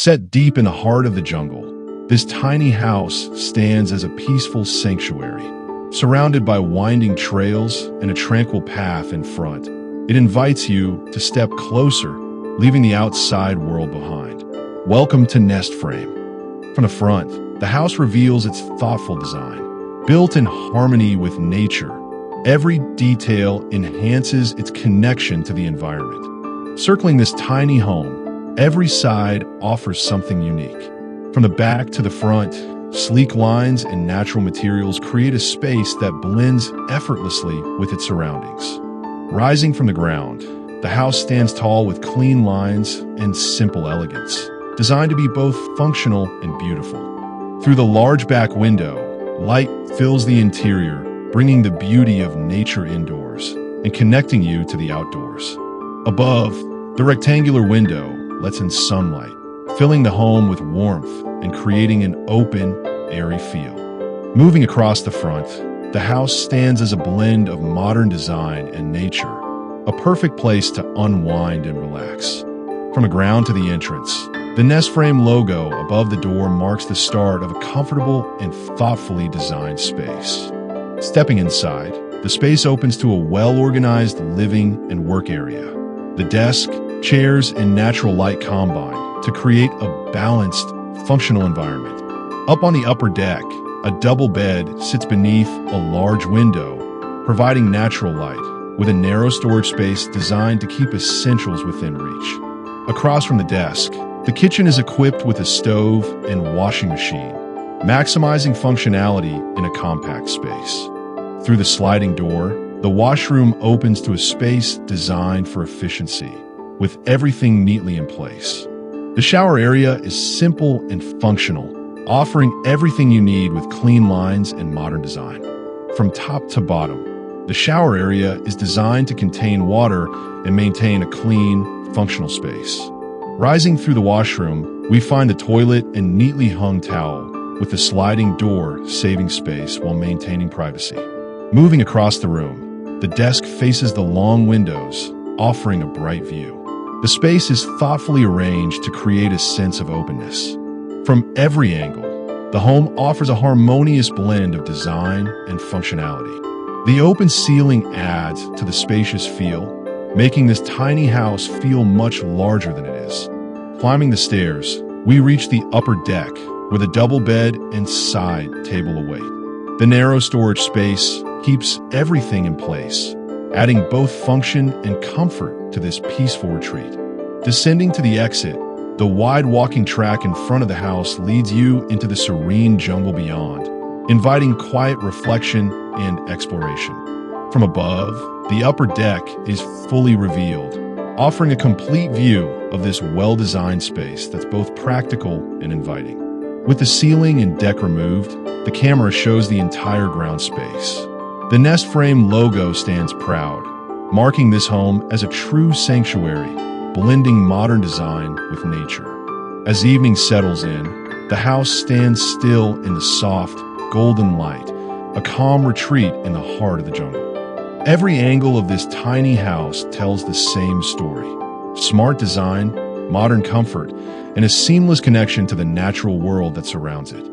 Set deep in the heart of the jungle, this tiny house stands as a peaceful sanctuary. Surrounded by winding trails and a tranquil path in front, it invites you to step closer, leaving the outside world behind. Welcome to Nest Frame. From the front, the house reveals its thoughtful design. Built in harmony with nature, every detail enhances its connection to the environment. Circling this tiny home, every side offers something unique. From the back to the front, sleek lines and natural materials create a space that blends effortlessly with its surroundings. Rising from the ground, the house stands tall with clean lines and simple elegance, designed to be both functional and beautiful. Through the large back window, light fills the interior, bringing the beauty of nature indoors and connecting you to the outdoors. Above, the rectangular window lets in sunlight, filling the home with warmth and creating an open, airy feel. Moving across the front, the house stands as a blend of modern design and nature, a perfect place to unwind and relax. From the ground to the entrance, the Nest Frame logo above the door marks the start of a comfortable and thoughtfully designed space. Stepping inside, the space opens to a well-organized living and work area. The desk, chairs, and natural light combine to create a balanced, functional environment. Up on the upper deck, a double bed sits beneath a large window, providing natural light, with a narrow storage space designed to keep essentials within reach. Across from the desk, the kitchen is equipped with a stove and washing machine, maximizing functionality in a compact space. Through the sliding door, the washroom opens to a space designed for efficiency, with everything neatly in place. The shower area is simple and functional, offering everything you need with clean lines and modern design. From top to bottom, the shower area is designed to contain water and maintain a clean, functional space. Rising through the washroom, we find the toilet and neatly hung towel, with a sliding door saving space while maintaining privacy. Moving across the room, the desk faces the long windows, offering a bright view. The space is thoughtfully arranged to create a sense of openness. From every angle, the home offers a harmonious blend of design and functionality. The open ceiling adds to the spacious feel, making this tiny house feel much larger than it is. Climbing the stairs, we reach the upper deck, where the double bed and side table await. The narrow storage space keeps everything in place, adding both function and comfort to this peaceful retreat. Descending to the exit, the wide walking track in front of the house leads you into the serene jungle beyond, inviting quiet reflection and exploration. From above, the upper deck is fully revealed, offering a complete view of this well-designed space that's both practical and inviting. With the ceiling and deck removed, the camera shows the entire ground space. The Nest Frame logo stands proud, marking this home as a true sanctuary, blending modern design with nature. As evening settles in, the house stands still in the soft, golden light, a calm retreat in the heart of the jungle. Every angle of this tiny house tells the same story: smart design, modern comfort, and a seamless connection to the natural world that surrounds it.